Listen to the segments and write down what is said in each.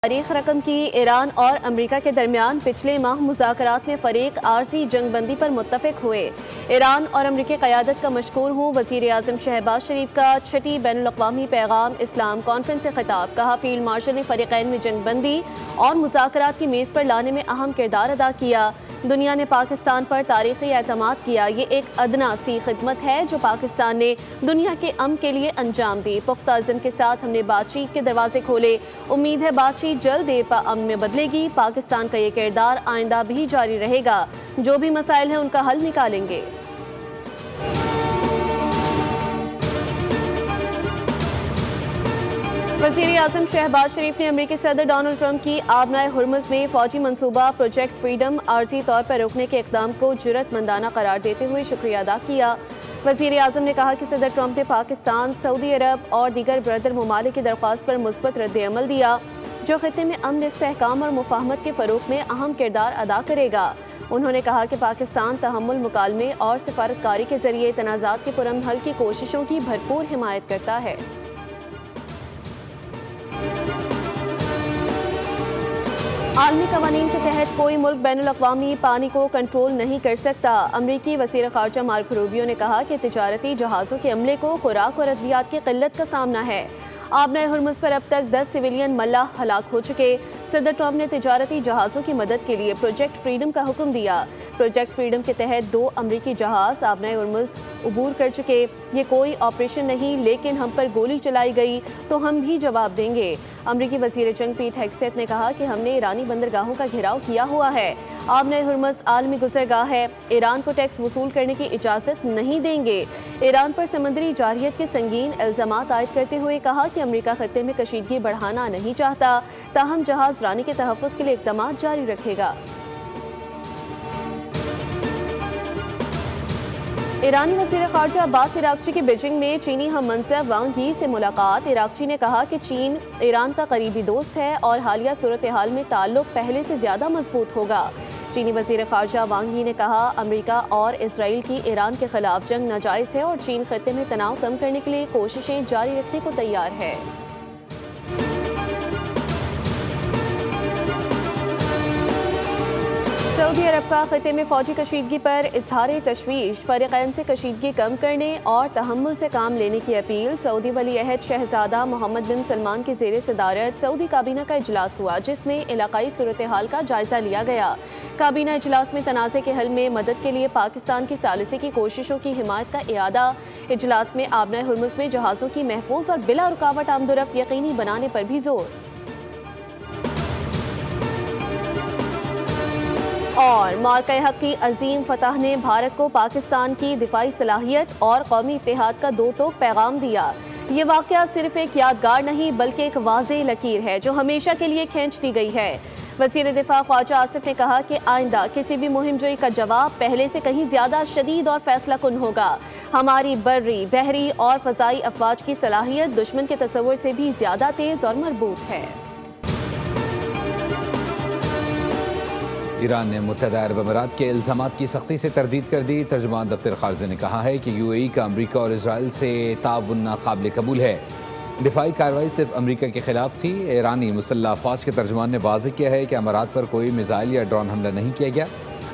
तारीख रकम की ईरान और अमेरिका के दरमियान पिछले माह मुज़ाकरात में फ़रीक आरजी जंगबंदी पर मुत्तफ़िक हुए। ईरान और अमेरिकी क़यादत का मशकूर हूँ। वज़ीर आज़म शहबाज शरीफ का छठी बैनुल-अक़वामी पैगाम इस्लाम कॉन्फ्रेंस से खिताब। कहा, फील्ड मार्शल ने फ़रीक़ैन में जंगबंदी और मुज़ाकरात की मेज़ पर लाने में अहम किरदार अदा किया। दुनिया ने पाकिस्तान पर तारीख़ी एतमाद किया। ये एक अदना सी खिदमत है जो पाकिस्तान ने दुनिया के अमन के लिए अंजाम दी। पुख्ता अज़्म के साथ हमने बातचीत के दरवाजे खोले। उम्मीद है बातचीत जल्द अमन में बदलेगी। पाकिस्तान का ये किरदार आइंदा भी जारी रहेगा। जो भी मसाइल हैं उनका हल निकालेंगे। वज़ीर आज़म शहबाज शरीफ ने अमेरिकी सदर डोनाल्ड ट्रंप की आबनाए हुर्मुज़ में फ़ौजी मनसूबा प्रोजेक्ट फ्रीडम आर्जी तौर पर रोकने के इक़दाम को जुर्रतमंदाना करार देते हुए शुक्रिया अदा किया। वज़ीर आज़म ने कहा कि सदर ट्रंप ने पाकिस्तान, सऊदी अरब और दीगर ब्रदर ममालिक की दरख्वास्त पर मुस्बत रद्द-ए-अमल दिया जो खित्ते में अमन, इस्तेहकाम और मुफाहमत के फ़रोग़ में अहम किरदार अदा करेगा। उन्होंने कहा कि पाकिस्तान तहम्मुल, मुकालमे और सिफारतकारी के ज़रिए तनाज़ात के पुरअमन हल की कोशिशों की भरपूर हिमायत करता है। आलमी कवानीन के तहत कोई मुल्क बैनुल-अक़वामी पानी को कंट्रोल नहीं कर सकता। अमरीकी वज़ीर ख़ारजा मार्को रूबियो ने कहा कि तिजारती जहाज़ों के अमले को खुराक और अद्वियात की क़िल्लत का सामना है। आबनाए हुर्मुज़ पर अब तक 10 सिविलियन मल्लाह हलाक हो चुके। सदर ट्रंप ने तिजारती जहाज़ों की मदद के लिए प्रोजेक्ट फ्रीडम का हुक्म दिया। प्रोजेक्ट फ्रीडम के तहत 2 अमरीकी जहाज़ आबनाए हुर्मुज़ उबूर कर चुके। ये कोई ऑपरेशन नहीं, लेकिन हम पर गोली चलाई गई तो हम भी जवाब देंगे। अमरीकी वज़ीर जंग पीट हेग्सेथ ने कहा कि हमने ईरानी बंदरगाहों का घेराव किया हुआ है। आबनाए हुर्मुज़ आलमी गुज़रगाह है। ईरान को टैक्स वसूल करने की इजाज़त नहीं देंगे। ईरान पर समंदरी जारियत के संगीन इल्ज़ामात आयद करते हुए कहा कि अमरीका खत्ते में कशीदगी बढ़ाना नहीं चाहता, ताहम जहाज़ रानी के तहफ़्फ़ुज़ के लिए इक़दाम जारी रखेगा। ईरानी वज़ीर ख़ारजा अब्बास इराक़ची की बीजिंग में चीनी हम मंसब वांग यी से मुलाकात। इराक़ची ने कहा कि चीन ईरान का करीबी दोस्त है और हालिया सूरत हाल में ताल्लुक़ पहले से ज़्यादा मजबूत होगा। चीनी वज़ीर ख़ारजा वांग यी ने कहा, अमरीका और इसराइल की ईरान के ख़िलाफ़ जंग नाजायज़ है और चीन खत्ते में तनाव कम करने के लिए कोशिशें जारी रखने को तैयार है। सऊदी अरब का खत्ते में फ़ौजी कशीदगी पर इज़हार तशवीश। फ़रीक़ैन से कशीदगी कम करने और तहम्मुल से काम लेने की अपील। सऊदी वली अहद शहज़ादा मोहम्मद बिन सलमान की ज़ेर सदारत सऊदी काबीना का इजलास हुआ, जिसमें इलाकाई सूरत हाल का जायज़ा लिया गया। काबीना इजलास में तनाज़े के हल में मदद के लिए पाकिस्तान की सालिसी की कोशिशों की हिमायत का इयादा। इजलास में आबनाए हुर्मुज़ में जहाज़ों की महफूज और बिला रुकावट आमदोरफ्त यकीनी बनाने पर भी जोर। और मार्का-ए-हक़ की अजीम फतह ने भारत को पाकिस्तान की दिफाई सलाहियत और कौमी इत्तेहाद का दो टोक पैगाम दिया। ये वाक़या सिर्फ एक यादगार नहीं बल्कि एक वाज़ेह लकीर है जो हमेशा के लिए खींच दी गई है। वज़ीर दिफा ख्वाजा आसिफ ने कहा कि आइंदा किसी भी मुहिम जोई का जवाब पहले से कहीं ज़्यादा शदीद और फैसला कुन होगा। हमारी बर्री, बहरी और फ़ज़ाई अफ़वाज की सलाहियत दुश्मन के तसव्वुर से भी ज़्यादा तेज़ और मरबूत है। ईरान ने मुत्तहदा अरब अमीरात के इल्ज़ामात की सख्ती से तरदीद कर दी। तर्जुमान दफ्तर खारजा ने कहा है कि UAE का अमरीका और इसराइल से ताउन नाक़ाबिल कबूल है। दिफाई कार्रवाई सिर्फ अमरीका के खिलाफ थी। ईरानी मुसल्लह अफ़वाज के तर्जुमान ने वाज़ेह किया है कि अमारात पर कोई मिसाइल या ड्रोन हमला नहीं किया गया।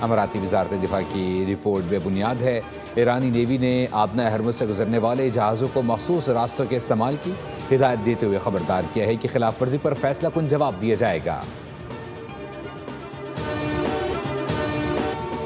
अमाराती वज़ारत दिफा की रिपोर्ट बेबुनियाद है। ईरानी नेवी ने आबनाए हुर्मुज़ से गुजरने वाले जहाज़ों को मखसूस रास्तों के इस्तेमाल की हिदायत देते हुए खबरदार किया है कि खिलाफ वर्जी पर फैसला कुन जवाब दिया जाएगा।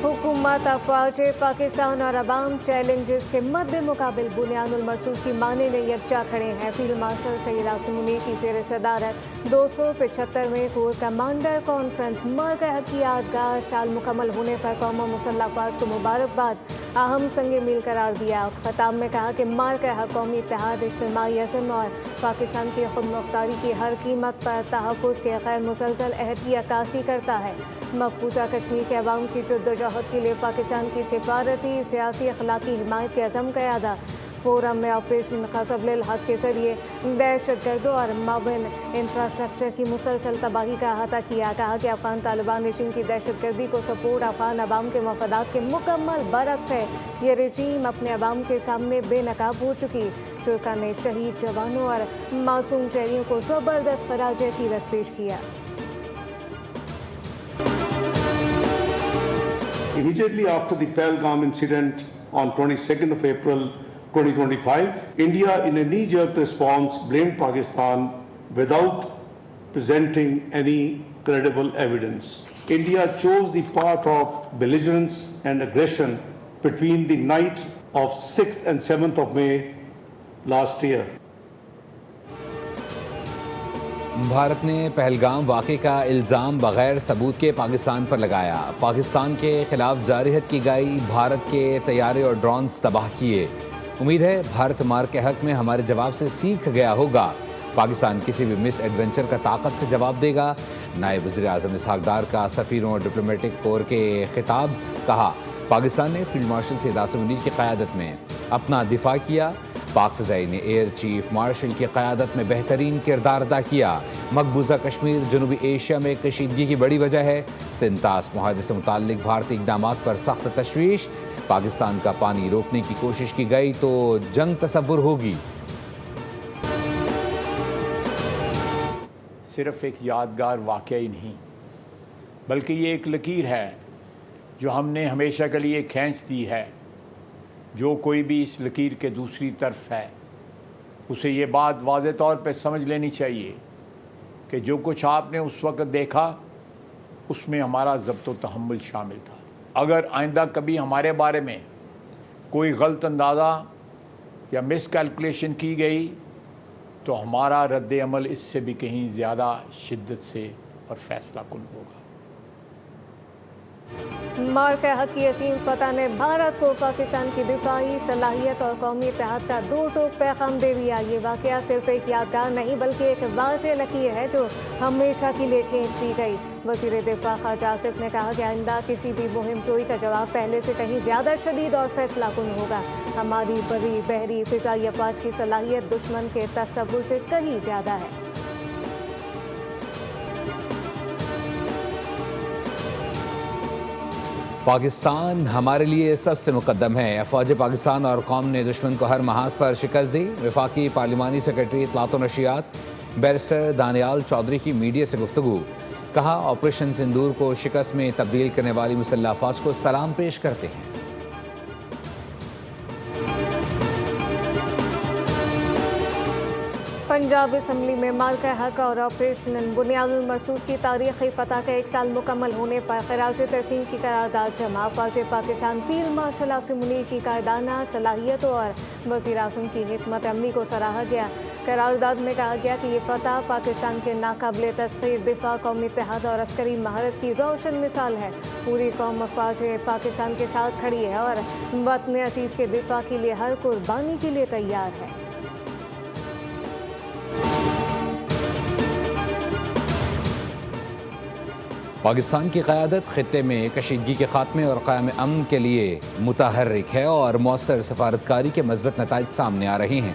हुकूमत, अफवाज पाकिस्तान और अवाम चैलेंजेस के मद्दे मुकाबिल बुनियानुल मरसूद की माने में यकजा खड़े हैं। फील्ड मार्शल सईद आसिम मुनीर की ज़ेर सदारत 275वें कोर कमांडर कॉन्फ्रेंस मार्का-ए-हक़ की यादगार साल मुकम्मल होने पर कौम मुसल्लह अफ़वाज को मुबारकबाद, अहम संग मील करार दिया। खिताब में कहा कि मार्का-ए-हक़ कौमी इत्तेहाद, इज्तिमाई अज़्म और पाकिस्तान की खुद मुख्तारी की हर कीमत पर तहफ़्फ़ुज़ के गैर मुसलसल अहद की अक्कासी करता है। मकबूजा कश्मीर के अवाम की जद्दोजहद के लिए पाकिस्तान की सिफारती, सियासी, अखलाकी हिमायत के अज़म का इरादा। फोरम में ऑपरेशन क़ज़्व-उल हक़ के जरिए दहशतगर्दों और माविन इंफ्रास्ट्रक्चर की मुसलसल तबाही का अहाता किया। कहा कि अफगान तालिबान रेजिम की दहशतगर्दी को सपोर्ट अफगान अवाम के मफादात के मुकम्मल बरक्स है। ये रेजिम अपने अवाम के सामने बेनकाब हो चुकी। शुरा ने शहीद जवानों और मासूम शहरियों को ज़बरदस्त ख़राज अक़ीदत पेश किया। Immediately after the Pahalgam incident on 22nd of April 2025, India in a knee-jerk response blamed Pakistan without presenting any credible evidence. India chose the path of belligerence and aggression between the night of 6th and 7th of May last year. Bharat ने पहलगाम वाक़े का इल्ज़ाम बग़ैर सबूत के पाकिस्तान पर लगाया। पाकिस्तान के खिलाफ जारहत की गई, भारत के तैयारे और ड्रोन्स तबाह किए। उम्मीद है भारत मार के हक़ में हमारे जवाब से सीख गया होगा। पाकिस्तान किसी भी मिस एडवेंचर का ताकत से जवाब देगा। नायब वज़ीर आज़म इसहाक़ डार का सफ़ीरों और डिप्लोमेटिक कोर के खिताब। कहा, पाकिस्तान ने फील्ड मार्शल सैयद आसिम मुनीर की क़यादत में अपना दिफा किया। पाक फ़िज़ाई ने एयर चीफ मार्शल की क़यादत में बेहतरीन किरदार अदा किया। मकबूजा कश्मीर जनूबी एशिया में कशीदगी की बड़ी वजह है। सिंतास मुआहदे से मुताल्लिक़ भारतीय इक़दामात पर सख्त तशवीश। पाकिस्तान का पानी रोकने की कोशिश की गई तो जंग तसव्वुर होगी। सिर्फ एक यादगार वाक़या ही नहीं, बल्कि ये एक लकीर है जो हमने हमेशा के लिए खींच दी है। जो कोई भी इस लकीर के दूसरी तरफ है, उसे ये बात वाज़े तौर पे समझ लेनी चाहिए कि जो कुछ आपने उस वक़्त देखा उसमें हमारा ज़ब्त व तहम्मुल शामिल था। अगर आइंदा कभी हमारे बारे में कोई गलत अंदाज़ा या मिस कैलकुलेशन की गई तो हमारा रद्द अमल इससे भी कहीं ज़्यादा शिद्दत से और फैसला कुन होगा। मार्क हक की असीम फतह ने भारत को पाकिस्तान की दिफाई सलाहियत और कौमी इत्तेहाद का दो टोक पैगाम दे दिया। ये वाक़या सिर्फ एक यादगार नहीं बल्कि एक वाज़ेह लकीर है जो हमेशा के लिए खींच दी गई। वज़ीर दिफा ख़ाजा आसिफ ने कहा कि आइंदा किसी भी मुहिम जोई का जवाब पहले से कहीं ज़्यादा शदीद और फैसला कुन होगा। हमारी बरी बहरी फ़िज़ाई अफ़वाज की सलाहियत दुश्मन के तसव्वुर से कहीं ज़्यादा है। पाकिस्तान हमारे लिए सबसे मुकद्दम है। फ़ौज पाकिस्तान और कौम ने दुश्मन को हर महाज पर शिकस्त दी। वफाकी पार्लिमानी सेक्रेटरी इत्तलात व नशियात बैरिस्टर दानियाल चौधरी की मीडिया से गुफ्तगू। कहा, ऑपरेशन सिंदूर को शिकस्त में तब्दील करने वाली मुसल्लह फ़ौज को सलाम पेश करते हैं। पंजाब असम्बली में मार्का हक और ऑपरेशन बुनियादुल मरसूस की तारीख़ी फ़तह का 1 साल मुकम्मल होने पर ख़राज तहसीन की करारदाद जमा। फ़ौज पाकिस्तान फील्ड मार्शल आसिम मुनीर की कायदाना सलाहियतों और वज़ीर आज़म की हिकमत अमली को सराहा गया। करारदाद में कहा गया कि ये फ़तह पाकिस्तान के नाकाबिल तस्ख़ीर दिफा, कौमी इत्तेहाद और अस्करी महारत की रोशन मिसाल है। पूरी कौम फ़ौज पाकिस्तान के साथ खड़ी है और वतन अज़ीज़ के दिफा के लिए हर कुर्बानी के लिए तैयार है। पाकिस्तान की क़यादत ख़ित्ते में कशीदगी के ख़ात्मे और क़याम अमन के लिए मुतहर्रिक है और मौसर सफारतकारी के मज़बूत नताइज सामने आ रहे हैं।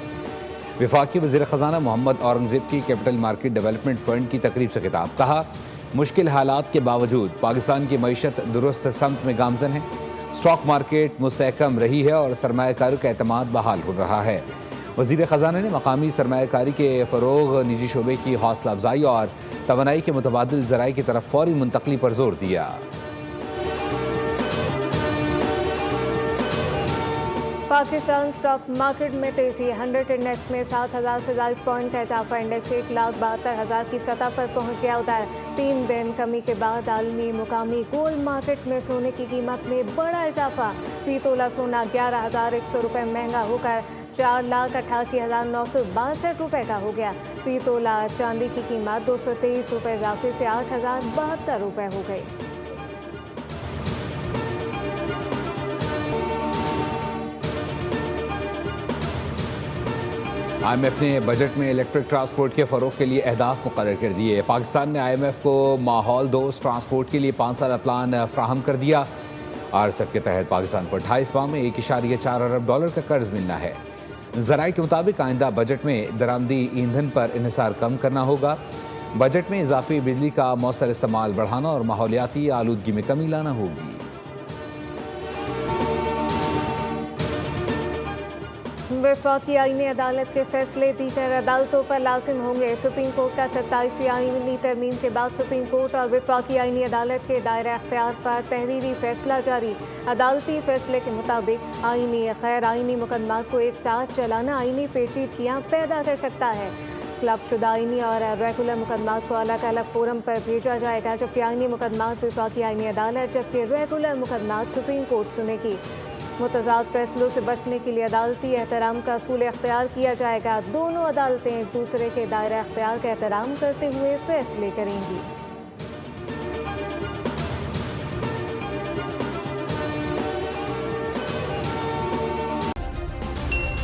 वफाकी वज़ीर ख़ज़ाना मोहम्मद औरंगज़ेब की कैपिटल मार्केट डेवलपमेंट फ़ंड की तकरीब से खिताब। कहा, मुश्किल हालात के बावजूद पाकिस्तान की मईशत दुरुस्त समत में गामज़न है। स्टॉक मार्केट मुस्तहकम रही है और सरमायाकारों का एतमाद बहाल हो रहा है। वज़ीर ख़ज़ाना ने मकामी सरमायाकारी के फ़रोग़, निजी शोबे की हौसला अफजाई और तवानाई के मुतबादिल ज़राए की तरफ फ़ौरी मुंतक़ली पर जोर दिया। पाकिस्तान स्टॉक मार्केट में तेजी। 100 इंडेक्स में 7,000 से ज़ायद पॉइंट का इजाफा। इंडेक्स 1,72,000 की सतह पर पहुंच गया। उधर 3 दिन कमी के बाद आलमी मुकामी गोल्ड मार्केट में सोने की कीमत में बड़ा इजाफा। फी तोला सोना 11,100 रुपये महंगा होकर 4,88,962 रुपये का हो गया। फी तोला चांदी की कीमत 223 रुपये इजाफे से 8,072 रुपये हो गई। IMF ने बजट में इलेक्ट्रिक ट्रांसपोर्ट के फ़रोग़ के लिए अहदाफ मुक़र्रर कर दिए। पाकिस्तान ने IMF को माहौल दोस्त ट्रांसपोर्ट के लिए 5 साला प्लान फ्राहम कर दिया। RCEP के तहत पाकिस्तान को 28 माह में $1.4 अरब का कर्ज मिलना है। ज़राए के मुताबिक आइंदा बजट में दरामदी ईंधन पर इन्हिसार कम करना होगा। बजट में इजाफी बिजली का मौसर इस्तेमाल बढ़ाना और माहौलियाती आलूदगी में कमी लाना होगी। वफाकी आईनी अदालत के फैसले दीगर अदालतों पर लाजिम होंगे। सुप्रीम कोर्ट का 27वीं आईनी तरमीम के बाद सुप्रीम कोर्ट और वफाकी आईनी अदालत के दायरा अख्तियार पर तहरीरी फैसला जारी। अदालती फैसले के मुताबिक आईनी या गैर आईनी मुकदमात को एक साथ चलाना आईनी पेचीदगियाँ पैदा कर सकता है। क्लबशुदा आईनी और रेगुलर मुकदमात को अलग अलग फोरम पर भेजा जाएगा, जबकि आईनी मुकदमात वफाकी आईनी अदालत जबकि रेगुलर मुकदमात सुप्रीम कोर्ट सुनेगी। मुतज़ाद फैसलों से बचने के लिए अदालती एहतराम का असूल अख्तियार किया जाएगा। दोनों अदालतें एक दूसरे के दायरा अख्तियार का एहतराम करते हुए फैसले करेंगी।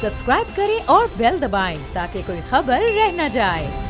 सब्सक्राइब करें और बेल दबाएं ताकि कोई खबर रह न जाए।